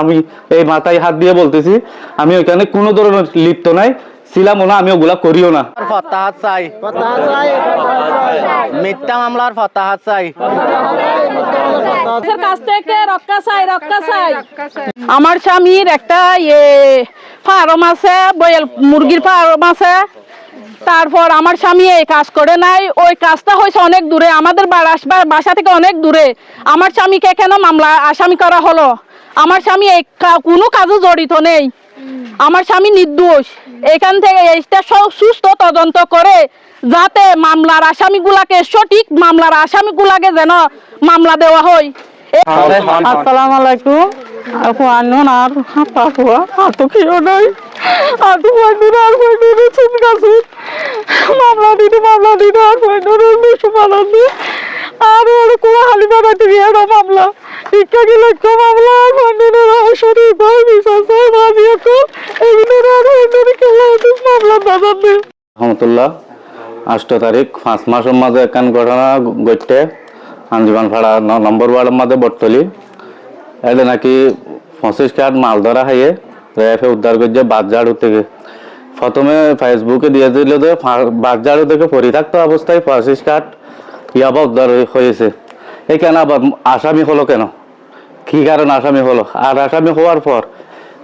আমি এই মাথায় হাত দিয়ে বলতেছি, আমি ওইখানে কোনো ধরনের লিপ্ত নাই, ছিলামও না, আমি ওগুলা করিও না। ফতাহাত চাই, মিথ্যা মামলার ফতাহাত চাই, কাছ থেকে রক্ষা চাই, রক্ষা চাই। আমার স্বামীর একটা ফার্ম আছে, বয়েল মুরগির ফার্ম আছে। তারপর আমার স্বামী এই কাজ করে নাই, ওই কাজটা হয়েছে অনেক দূরে, আমাদের বাসা থেকে অনেক দূরে। আমার স্বামীকে কেন মামলা আসামি করা হলো? আমার স্বামী এই কোনো কাজে জড়িত নেই, আমার স্বামী নির্দোষ। এখান থেকে এইটা সুস্থ তদন্ত করে যাতে মামলার আসামিগুলাকে, সঠিক মামলার আসামিগুলাকে যেন মামলা দেওয়া হয়। আসসালামু আলাইকুম। আপু আনুন আর পাপুয়া আতো কেউ নাই, আতো পাইনুর আর পাইনুর চিনকাছে মামলা দিতে আর পাইনুর বেশি পালানো আর ওর কোনো হালিমা বাড়ি দিয়ে মামলা ইচ্ছা গেলে মামলা আর পাইনুর শরীর ভাই বিশ্বাস হয় ভাবিয়ে তো এগুলোর আর পাইনুর খেলা মামলা দাদা রহমতুল্লাহ 8 তারিখ 5 মাসের মাঝে একখান ঘটনা ঘটতে আঞ্জুমান ফাড়া 9 নম্বর ওয়ার্ডের মাঝে বটতলি এটা নাকি 25 কার্ড মাল ধরা খাইয়ে রেফে উদ্ধার করছে বাদঝাড়ু থেকে। প্রথমে ফেসবুকে দিয়ে দিল যে বাদঝাড়ু থেকে পরিত্যক্ত অবস্থায় 25 কার্ড ইয়াবা উদ্ধার হয়েছে। এখানে আবার আসামি হলো কেন, কি কারণ আসামি হলো? আর আসামি হওয়ার পর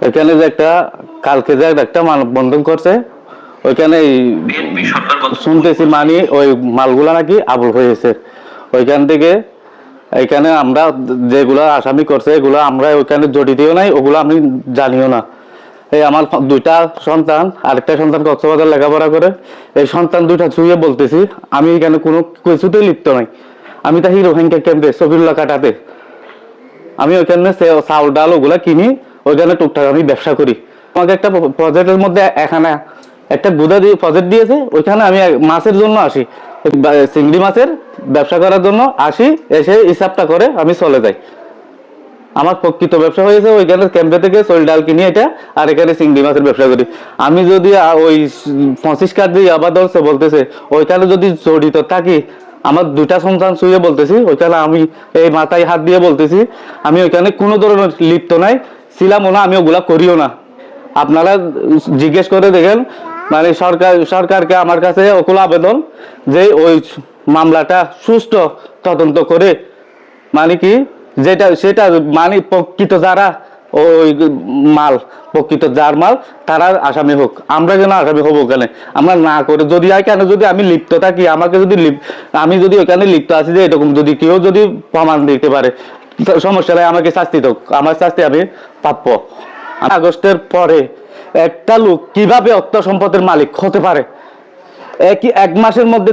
এখানে যে একটা কালকে যে একটা মানববন্ধন করছে, ওইখানে শুনতেছি মানি ওই মালগুলা নাকি আবুল হয়েছে। ওইখান থেকে এখানে আমরা যেগুলা আসামি করছে এগুলো আমরা ওইখানে জড়িতও নাই, ওগুলো আমি জানিও না। এই আমার 2টা সন্তান, আরেকটা সন্তান কক্সবাজার লেখাপড়া করে, এই সন্তান 2টা ছুঁয়ে বলতেছি আমি এখানে কোনো কিছুতে লিপ্ত নাই। আমি তা হিরো হ্যাংকে কেমতে সফিরুল্লাহ কাটাতে আমি ওইখানে চাউল ডাল ওগুলা কিনি, ওইখানে টুকটাক আমি ব্যবসা করি। আমাকে একটা প্রজেক্টের মধ্যে এখানে একটা গুদা দিয়ে প্রজেক্ট দিয়েছে, ওইখানে আমি মাছের জন্য আসি, চিংড়ি মাছের ব্যবসা করার জন্য আসি, এসে হিসাবটা করে আমি চলে যাই। আমার প্রকৃত ব্যবসা হয়েছে ওইখানে ক্যাম্পে থেকে চাল ডাল কিনি এটা, আর এখানে চিংড়ি মাছের ব্যবসা করি। আমি যদি ওই 25 কার্ড দিয়ে আবার ধরছে বলতেছে ওইখানে যদি জড়িত থাকি, আমার 2টা সন্তান শুয়ে বলতেছি ওইখানে আমি এই মাথায় হাত দিয়ে বলতেছি আমি ওইখানে কোনো ধরনের লিপ্ত নাই, ছিলামও না, আমি ওগুলা করিও না। আপনারা জিজ্ঞেস করে দেখেন, মানে সরকারকে আমার কাছে ওকুল আবেদন যে ওই মামলাটা সুষ্ঠু তদন্ত করে, মানে কি সেটা মানে প্রকৃত যারা ওই মাল, প্রকৃত যার মাল তারা আসামি হোক, আমরা কেন আসামি হবো? ওখানে আমরা না করে যদি কেন, যদি আমি লিপ্ত থাকি, আমাকে যদি আমি যদি ওখানে লিপ্ত আছি যে এরকম যদি কেউ যদি প্রমাণ দিতে পারে, সমস্যা নাই, আমাকে শাস্তি হোক, আমার শাস্তি আমি প্রাপ্য। আগস্টের পরে একটা লোক কিভাবে অর্থ সম্পদের মালিক হতে পারে? এক মাসের মধ্যে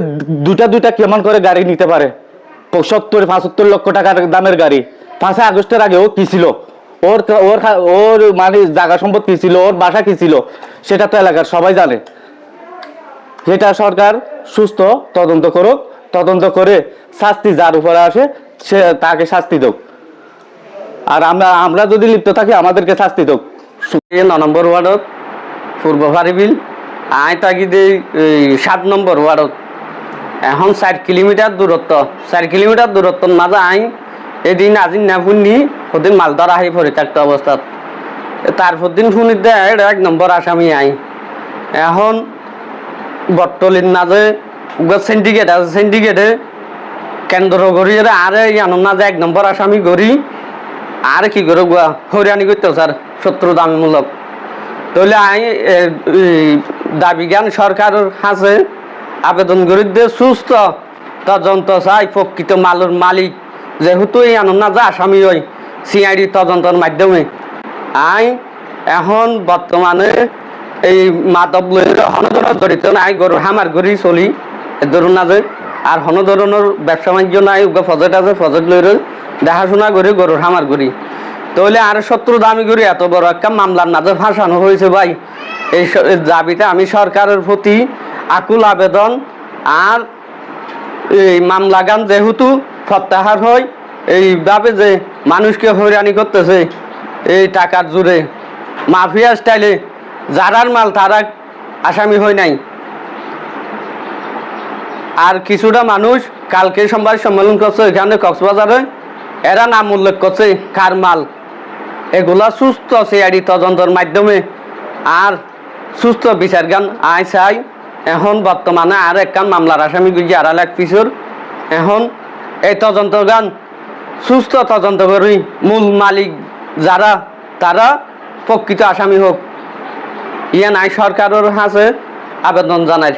দুটা কেমন করে গাড়ি নিতে পারে? 70-75 লক্ষ টাকার দামের গাড়ি। 5 আগস্টের আগে ও কি ছিল, ওর মানে জায়গা সম্পদ কি ছিল, ওর বাসা কি ছিল, সেটা তো এলাকার সবাই জানে। সেটা সরকার সুস্থ তদন্ত করুক, তদন্ত করে শাস্তি যার উপরে আসে সে তাকে শাস্তি হোক, আর আমরা যদি লিপ্ত থাকি আমাদেরকে শাস্তি হোক। 9 নম্বর ওয়ার্ডত পূর্ব ফারিবিল আই থাকি দেই 7 নম্বর ওয়ার্ডত। এখন 4 কিলোমিটার দূরত্ব, 4 কিলোমিটার দূরত্বর মাঝে আই এদিন আজিন না শুনি ওদিন মাল ধরা আহি পরিত্যক্ত অবস্থাত। তারপর দিন শুনি দেয় 1 নম্বর আসামি আই। এখন বটতলির মাঝে সিন্ডিকেট আছে, সিন্ডিকেটে কেন্দ্র করি আর মাঝে 1 নম্বর আসামি করি আর কি করে গুয়া হরিয়ানি করতে স্যার শত্রু দামিমূলক। তাহলে আমি দাবি জ্ঞান সরকারের কাছে আবেদন করি দিয়ে সুস্থ তদন্ত চাই, প্রকৃত মালের মালিক যেহেতু এই আনন্দ আসামি হয় সিআইডি তদন্তের মাধ্যমে। আই এখন বর্তমানে এই মাদক হনধরনের জড়িত নাই, গরুর হামার গড়ি চলি ধরুন না যে, আর হনধরনের ব্যবসা বাণিজ্য নাই, ফজেট আছে, ফজেট লই দেখাশোনা করি গরুর হামার করি। তাহলে আর শত্রু দামি করি এত বড় একটা মামলার নাজে ফাঁসানো হয়েছে ভাই। এই দাবিতে আমি সরকারের প্রতি আকুল আবেদন। আর এই মামলা গান যেহেতু প্রত্যাহার হয়, এইভাবে যে মানুষকে হয়রানি করতেছে এই টাকার জোরে মাফিয়া স্টাইলে, যারার মাল তারা আসামি হয় নাই। আর কিছুটা মানুষ কালকে সোমবার সম্মেলন করছে এখানে কক্সবাজারে, এরা নাম উল্লেখ করছে কার মাল, এগুলা সুস্থ সিআইডি তদন্তের মাধ্যমে আর সুস্থ বিচার গান আই চাই এখন বর্তমানে আর একখান মামলার আসামি গুজি 2.5 লাখ পিছর এখন এই তদন্ত গান সুস্থ তদন্ত করি মূল মালিক যারা তারা প্রকৃত আসামি হোক ইয়ে নাই সরকারের হাতে আবেদন জানাই।